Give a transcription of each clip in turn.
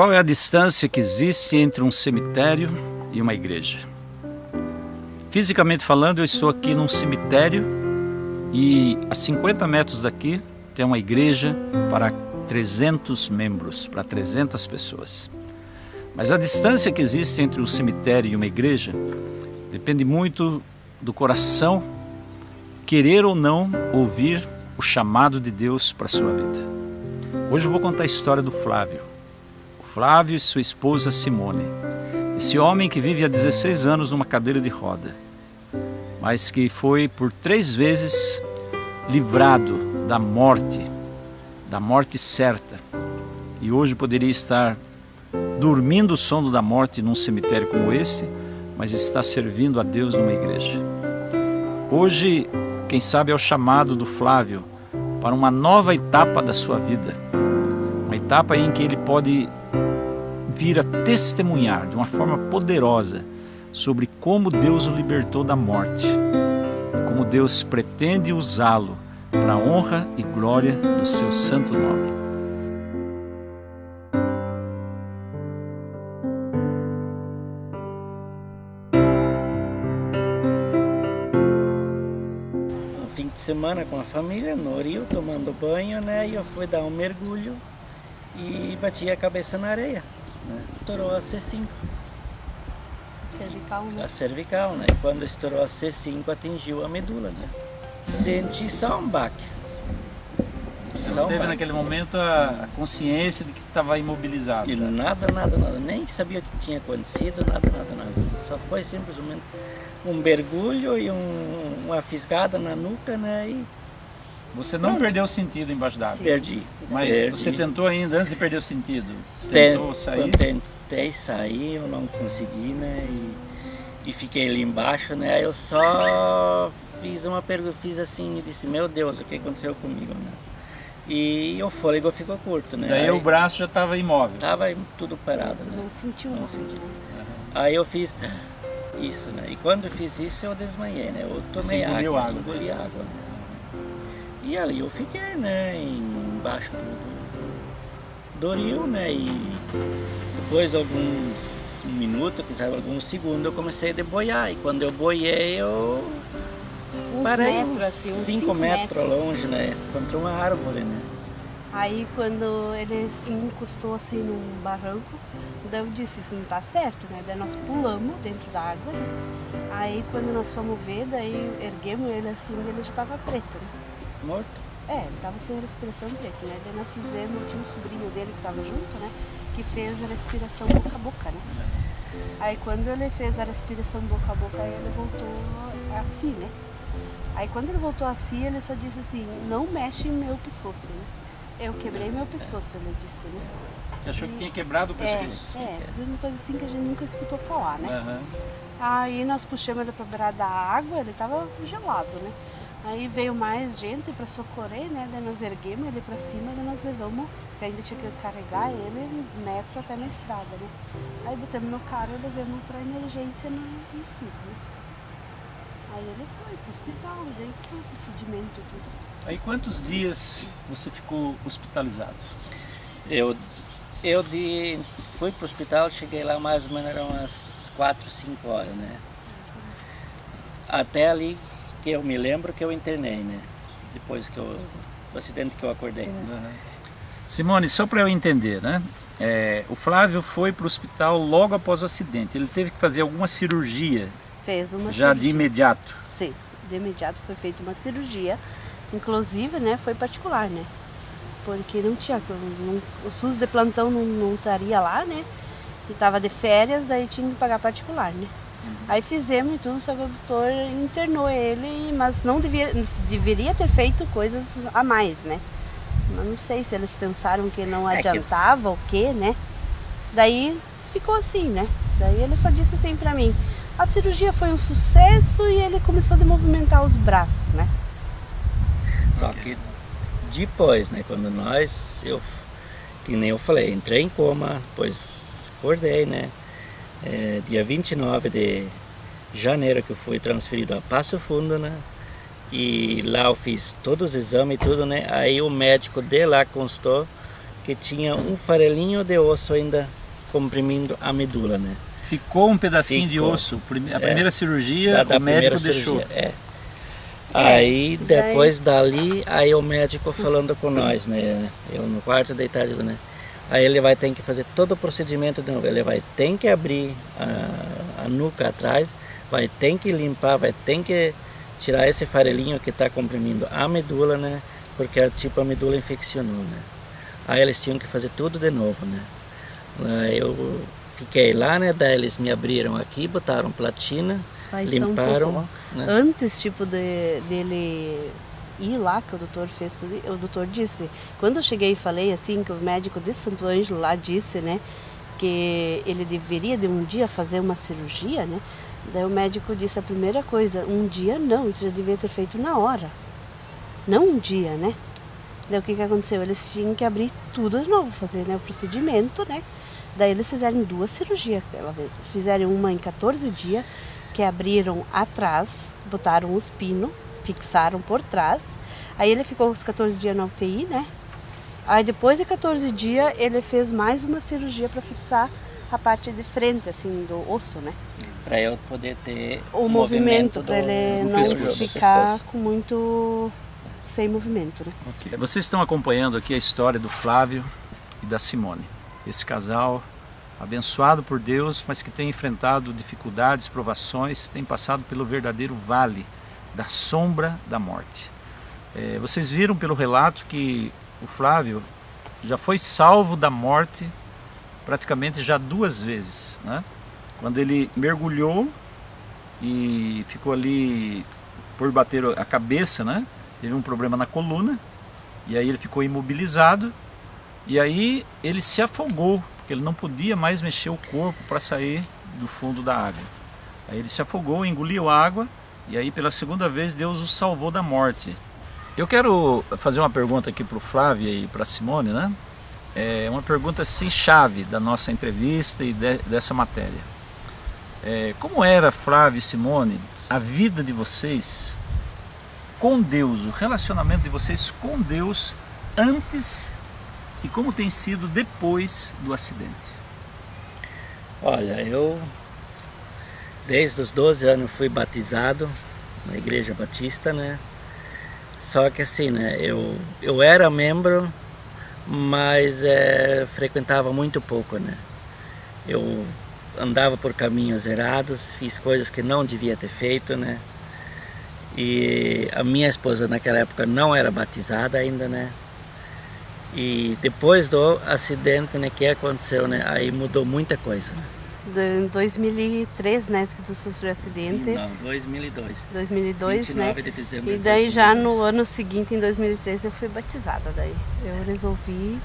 Qual é a distância que existe entre um cemitério e uma igreja? Fisicamente falando, eu estou aqui num cemitério e a 50 metros daqui tem uma igreja para 300 membros, para 300 pessoas. Mas a distância que existe entre um cemitério e uma igreja depende muito do coração querer ou não ouvir o chamado de Deus para a sua vida. Hoje eu vou contar a história do Flávio. O Flávio e sua esposa Simone. Esse homem que vive há 16 anos numa cadeira de roda, mas que foi por 3 vezes livrado da morte certa. E hoje poderia estar dormindo o sono da morte num cemitério como esse, mas está servindo a Deus numa igreja. Hoje, quem sabe é o chamado do Flávio para uma nova etapa da sua vida. Uma etapa em que ele pode vir a testemunhar de uma forma poderosa sobre como Deus o libertou da morte, como Deus pretende usá-lo para a honra e glória do seu santo nome. Um fim de semana com a família no rio, tomando banho, né? E eu fui dar um mergulho e bati a cabeça na areia, né? Estourou a C5. Cervical, né? A cervical, né? Quando estourou a C5, atingiu a medula, né? Senti só um baque. Você não teve naquele momento a consciência de que estava imobilizado? E nada, nem sabia o que tinha acontecido, nada. Só foi simplesmente um mergulho e uma fisgada na nuca, né? E você não perdeu o sentido embaixo d'água? Perdi. Mas você tentou ainda, antes de perder o sentido? Tentou sair? Tentei sair, eu não consegui, né? E fiquei ali embaixo, né? Aí eu só fiz uma pergunta, fiz assim e disse, meu Deus, o que aconteceu comigo, né? E o fôlego ficou curto, né? Daí aí, o braço já estava imóvel? Tava tudo parado, né? Não sentiu nada. Aí eu fiz isso, né? E quando eu fiz isso eu desmaiei, né? Eu tomei água, engoli água. Né? E ali eu fiquei, né? Embaixo do rio, né? E depois de alguns minutos, quem sabe alguns segundos, eu comecei a boiar. E quando eu boiei, eu parei metros, assim, 5 metros longe, né? Contra uma árvore, né? Aí quando ele encostou assim num barranco, daí eu disse, isso não tá certo, né? Daí nós pulamos dentro da água, né? Aí quando nós fomos ver, daí erguemos ele assim, ele já tava preto, né? Morto? É, ele tava sem respiração preta, né? Daí nós fizemos, tinha um sobrinho dele que tava junto, né? Que fez a respiração boca a boca, né? Aí quando ele fez a respiração boca a boca, aí ele voltou assim, né? Aí quando ele voltou assim, ele só disse assim, não mexe em meu pescoço, né? Eu quebrei meu pescoço, ele disse, né? Você achou que tinha quebrado o pescoço? Uma coisa assim que a gente nunca escutou falar, né? Uhum. Aí nós puxamos ele pra beirada da água, ele tava gelado, né? Aí veio mais gente para socorrer, né? Daí nós erguemos ele para cima, daí nós levamos, porque ainda tinha que carregar ele uns metros até na estrada, né? Aí botamos no carro e levamos para emergência no SIS, né? Aí ele foi pro hospital, daí foi o procedimento e tudo. Aí quantos dias você ficou hospitalizado? Fui pro hospital, cheguei lá mais ou menos, eram umas 4, 5 horas, né? Até ali que eu me lembro que eu internei, né? Depois do acidente que eu acordei, né? Uhum. Simone, só para eu entender, né? O Flávio foi para o hospital logo após o acidente. Ele teve que fazer alguma cirurgia? Fez uma já cirurgia. De imediato? Sim, de imediato foi feita uma cirurgia. Inclusive, né, foi particular, né? Porque não tinha, o SUS de plantão não estaria lá, né? E estava de férias, daí tinha que pagar particular, né? Aí fizemos e tudo, só que o doutor internou ele, mas não deveria ter feito coisas a mais, né? Mas não sei se eles pensaram que não adiantava ou o quê, né? Daí ficou assim, né? Daí ele só disse assim pra mim, a cirurgia foi um sucesso e ele começou a movimentar os braços, né? Só que depois, né, quando que nem eu falei, entrei em coma, depois acordei, né? Dia 29 de janeiro que eu fui transferido a Passo Fundo, né? E lá eu fiz todos os exames e tudo, né? Aí o médico de lá constou que que tinha um farelinho de osso ainda comprimindo a medula, né? Ficou um pedacinho de osso. A primeira cirurgia, o médico deixou. Aí depois dali, aí o médico falando com nós, né? Eu no quarto deitado, né? Aí ele vai ter que fazer todo o procedimento de novo. Ele vai ter que abrir a nuca atrás, vai ter que limpar, vai ter que tirar esse farelinho que está comprimindo a medula, né? Porque tipo a medula infeccionou, né? Aí eles tinham que fazer tudo de novo, né? Eu fiquei lá, né? Daí eles me abriram aqui, botaram platina, limparam. Né? Antes, tipo, dele ir lá, que o doutor fez tudo, o doutor disse, quando eu cheguei e falei assim, que o médico de Santo Ângelo lá disse, né, que ele deveria de um dia fazer uma cirurgia, né, daí o médico disse a primeira coisa, um dia não, isso já devia ter feito na hora, não um dia, né. Daí o que aconteceu? Eles tinham que abrir tudo de novo, fazer, né, o procedimento, né, daí eles fizeram 2 cirurgias, fizeram uma em 14 dias, que abriram atrás, botaram os pinos, fixaram por trás. Aí ele ficou os 14 dias na UTI, né? Aí depois de 14 dias ele fez mais uma cirurgia para fixar a parte de frente, assim, do osso, né? Para eu poder ter o movimento para ele não ficar com muito sem movimento, né? Okay. Vocês estão acompanhando aqui a história do Flávio e da Simone. Esse casal abençoado por Deus, mas que tem enfrentado dificuldades, provações, tem passado pelo verdadeiro vale da sombra da morte. Vocês viram pelo relato que o Flávio já foi salvo da morte praticamente já 2 vezes, né? Quando ele mergulhou e ficou ali por bater a cabeça, né? Teve um problema na coluna e aí ele ficou imobilizado e aí ele se afogou, porque ele não podia mais mexer o corpo para sair do fundo da água. Aí ele se afogou, engoliu a água e aí pela segunda vez Deus o salvou da morte. Eu quero fazer uma pergunta aqui para o Flávio e para a Simone, né? É uma pergunta assim chave da nossa entrevista e dessa matéria. Como era, Flávio e Simone, a vida de vocês com Deus, o relacionamento de vocês com Deus antes e como tem sido depois do acidente? Olha, eu desde os 12 anos fui batizado na Igreja Batista, né? Só que assim, né? Eu era membro, mas frequentava muito pouco, né? Eu andava por caminhos errados, fiz coisas que não devia ter feito, né? E a minha esposa naquela época não era batizada ainda, né? E depois do acidente, né, que aconteceu, né, aí mudou muita coisa, né? Em 2003, né, que tu sofreu acidente. Não, 2002. 2002, 29 né? de dezembro E daí de 2002. já no ano seguinte, em 2003, eu fui batizada. Daí eu resolvi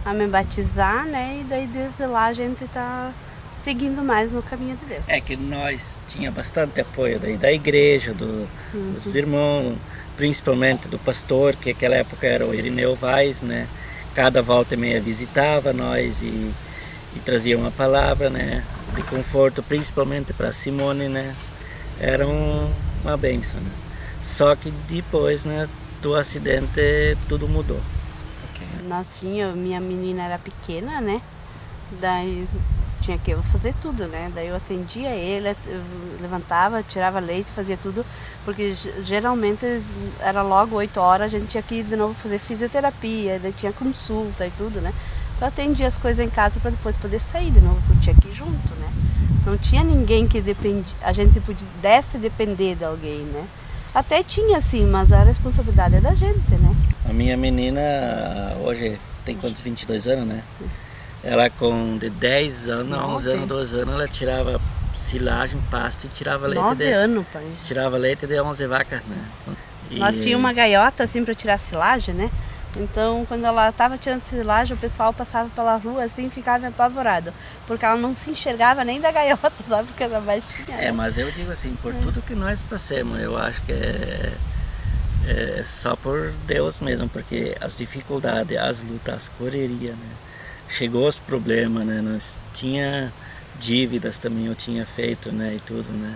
a me batizar, né? E daí desde lá a gente tá seguindo mais no caminho de Deus. É que nós tinha bastante apoio daí da igreja, dos irmãos, principalmente do pastor, que naquela época era o Irineu Vaz, né? Cada volta e meia visitava nós e trazia uma palavra, né, de conforto, principalmente para Simone, né? Era uma bênção, né? Só que depois, né, do acidente tudo mudou. Nós minha menina era pequena, né? Daí tinha que fazer tudo, né? Daí eu atendia ele, eu levantava, tirava leite, fazia tudo, porque geralmente era logo 8 horas, a gente tinha que ir de novo fazer fisioterapia, daí tinha consulta e tudo, né? Então eu atendia as coisas em casa para depois poder sair de novo, porque tinha que ir junto, né? Não tinha ninguém que a gente pudesse depender de alguém, né? Até tinha sim, mas a responsabilidade é da gente, né? A minha menina hoje tem quantos? 22 anos, né? Ela com de 10 anos, 11 anos, 12 anos, ela tirava silagem, pasto e tirava leite 9 anos, pai. Tirava leite de 11 vacas, né? Nós tínhamos uma gaiota assim para tirar silagem, né? Então, quando ela estava tirando silagem, o pessoal passava pela rua assim e ficava apavorado, porque ela não se enxergava nem da gaiota, sabe? Porque era baixinha. Né? Mas eu digo assim, por tudo que nós passamos, eu acho que é só por Deus mesmo, porque as dificuldades, as lutas, as correrias, né? Chegou os problemas, né? Nós tinha dívidas também, eu tinha feito, né? E tudo, né?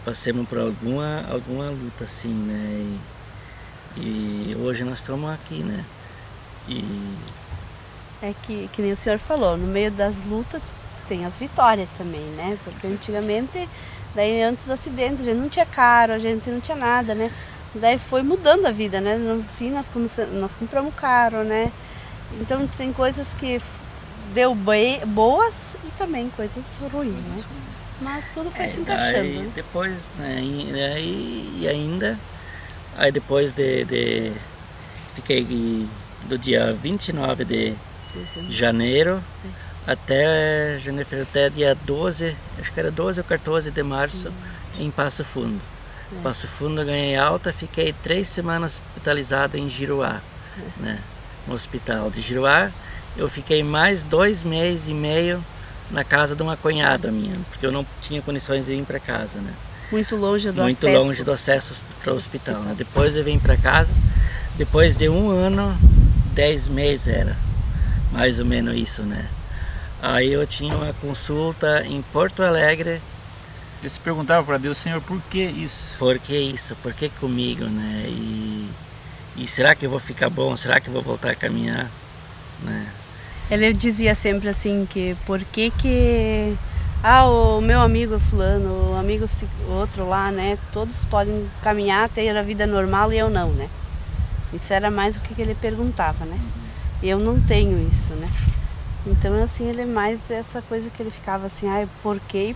Passamos por alguma luta assim, né? E hoje nós estamos aqui, né? E É que nem o senhor falou, no meio das lutas tem as vitórias também, né? Porque antigamente, daí antes do acidente, a gente não tinha carro, a gente não tinha nada, né? Daí foi mudando a vida, né? No fim nós compramos carro, né? Então tem coisas que deu boas e também coisas ruins, né? Mas tudo foi se encaixando. Aí Né? depois, né, e ainda, aí depois fiquei do dia 29 de janeiro até dia 12, acho que era 12 ou 14 de março, em Passo Fundo. Passo Fundo eu ganhei alta, fiquei 3 semanas hospitalizado em Giruá, né, no hospital de Giruá. Eu fiquei mais 2 meses e meio na casa de uma cunhada minha, porque eu não tinha condições de ir para casa, né? Muito longe do Muito acesso. longe do acesso para o hospital, né? Depois eu vim para casa, depois de 1 ano, 10 meses era, mais ou menos isso, né? Aí eu tinha uma consulta em Porto Alegre. Eles perguntavam para Deus, Senhor, por que isso? Por que isso? Por que comigo, né? E será que eu vou ficar bom? Será que eu vou voltar a caminhar, né? Ele dizia sempre assim que o meu amigo fulano, o amigo outro lá, né? Todos podem caminhar, ter a vida normal e eu não, né? Isso era mais o que ele perguntava, né? Eu não tenho isso, né? Então assim, ele mais essa coisa que ele ficava assim, por quê,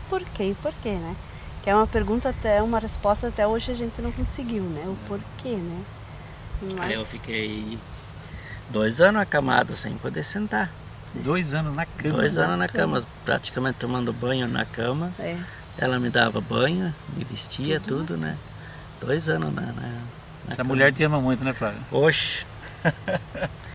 né? Que é uma pergunta uma resposta até hoje a gente não conseguiu, né? O porquê, né? Mas... Aí eu fiquei 2 anos acamado sem poder sentar. 2 anos na cama. 2 anos na cama, praticamente tomando banho na cama. É. Ela me dava banho, me vestia, tudo, né? 2 anos na A cama. mulher te ama muito, né, Flávio? Oxe!